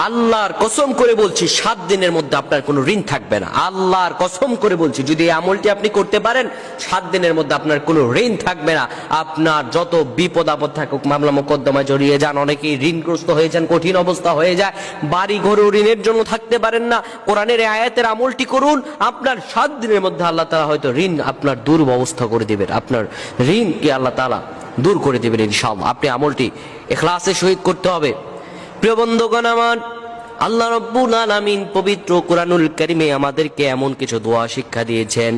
আল্লাহর কসম করে বলছি 7 দিনের মধ্যে আপনার কোনো ঋণ থাকবে না। আল্লাহর কসম করে বলছি, যদি এই আমলটি আপনি করতে পারেন 7 দিনের মধ্যে আপনার কোনো ঋণ থাকবে না। আপনার যত বিপদ আপদ থাকুক, মামলা মোকদ্দমায় জড়িয়ে যান, অনেকেই ঋণগ্রস্ত হয়ে যান, কঠিন অবস্থা হয়ে যায়, বাড়ি ঘরেও ঋণের জন্য থাকতে পারেন না, কোরআনের এই আয়াতের আমলটি করুন, আপনার 7 দিনের মধ্যে আল্লাহ তাআলা হয়তো ঋণ আপনার দুর্ব্যবস্থা করে দিবেন, আপনার ঋণকে আল্লাহ তাআলা দূর করে দিবেন ইনশাআল্লাহ। আপনি আমলটি ইখলাসের সহিত করতে হবে। প্রিয় বন্ধুগণ আমার, আল্লাহ রাব্বুল আলামিন পবিত্র কোরআনুল কারীমে আমাদেরকে এমন কিছু দোয়া শিক্ষা দিয়েছেন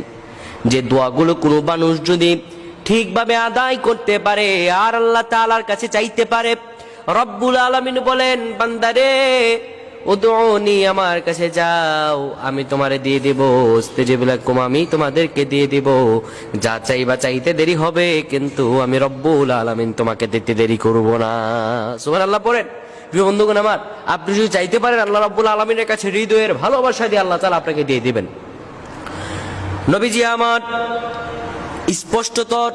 যে দোয়াগুলো কোনো মানুষ যদি ঠিকভাবে আদায় করতে পারে আর আল্লাহ তাআলার কাছে চাইতে পারে, রব্বুল আলামিন বলেন, বান্দারে উদউনি, আমার কাছে যাও, আমি তোমারে দিয়ে দেব, ইস্তাজিব লাকুম, আমি তোমাদেরকে দিয়ে দেব, যা চাইবা চাইতে দেরি হবে কিন্তু আমি রব্বুল আলামিন তোমাকে দিতে দেরি করব না। সুবহানাল্লাহ পড়েন। প্রিয় বন্ধুগণ আমার, আপনি যদি চাইতে পারেন আল্লাহ রাব্বুল আলামিনের কাছে হৃদয়ের ভালোবাসা দিয়ে আল্লাহ তাআলা আপনাকে দিয়ে দিবেন। নবীজি আমার স্পষ্টতর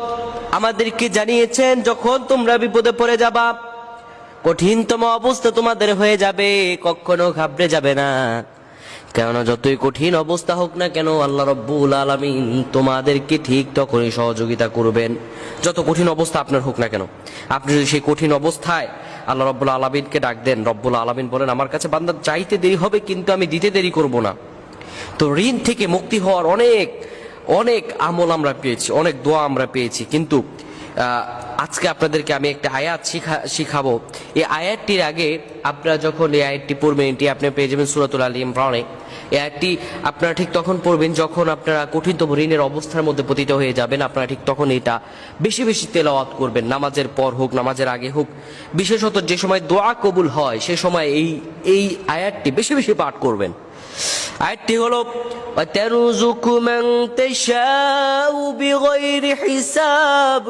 আমাদেরকে জানিয়েছেন, যখন তোমরা বিপদে পড়ে যাবা, কঠিনতম অবস্থা তোমাদের হয়ে যাবে, কখনো ঘাবড়ে যাবে না, কেননা যতই কঠিন অবস্থা হোক না কেন আল্লাহ রাব্বুল আলামিন তোমাদেরকে ঠিক তখনই সহযোগিতা করবেন। যত কঠিন অবস্থা আপনার হোক না কেন, আপনি যদি সেই কঠিন অবস্থায় আল্লাহ রাব্বুল আলামিনকে ডাক দেন, রব্বুল আলামিন বলেন, আমার কাছে বান্দা চাইতে দেরি হবে কিন্তু আমি দিতে দেরি করব না। তো ঋণ থেকে মুক্তি হওয়ার অনেক অনেক আমল আমরা পেয়েছি, অনেক দোয়া আমরা পেয়েছি, কিন্তু আজকে আপনাদেরকে আমি একটা আয়াত শিখাবো। এই আয়াতটির আগে আপনারা যখন এই আয়াতটি পড়বেন, এটি আপনি পেয়ে যাবেন সূরাতুল আল ইমরানে। এই আয়াতটি আপনারা ঠিক তখন পড়বেন যখন আপনারা কঠিনতম ঋণের অবস্থার মধ্যে পতিত হয়ে যাবেন। আপনারা ঠিক তখন এটা বেশি বেশি তেলাওয়াত করবেন, নামাজের পর হোক, নামাজের আগে হোক, বিশেষত যে সময় দোয়া কবুল হয় সে সময় এই আয়াতটি বেশি বেশি পাঠ করবেন। আয়াতটি হলো, ওয়াতারযুকু মান তাশাউ বিগাইরি হিসাব,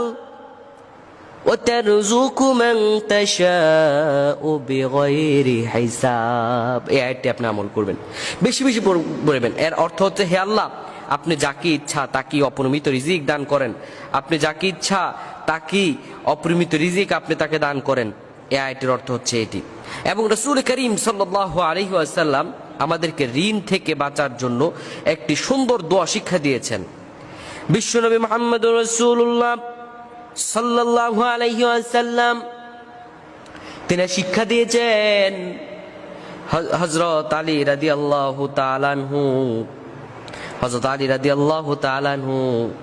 ওয়াতারযুকু মান তাশাউ বিগাইরি হিসাব। এই আয়াতটি আপনি আমল করবেন, বেশি বেশি পড়বেন। এর অর্থ হচ্ছে, হে আল্লাহ, আপনি যাকে ইচ্ছা তাকে অপরিমিত রিজিক দান করেন, আপনি যাকে ইচ্ছা তাকে অপরিমিত রিজিক আপনি তাকে দান করেন। এই আয়াতের অর্থ হচ্ছে এটি। এবং রাসূল করিম সাল্লাল্লাহু আলাইহি ওয়াসাল্লাম আমাদেরকে ঋণ থেকে বাঁচার জন্য একটি সুন্দর দোয়া শিক্ষা দিয়েছেন। বিশ্বনবী মুহাম্মদুর রাসূলুল্লাহ সাল্লাল্লাহু আলাইহি ওয়াসাল্লাম তিনি শিক্ষা দিয়েছেন, হযরত আলী রাদিয়াল্লাহু তাআলা আনহু, হযরত আলী রাদিয়াল্লাহু তাআলা আনহু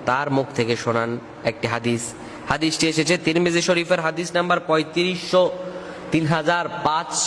তার মুখ থেকে শোনান একটি হাদিস। হাদিসটি এসেছে তিরমিজি শরীফের হাদিস নাম্বার 3505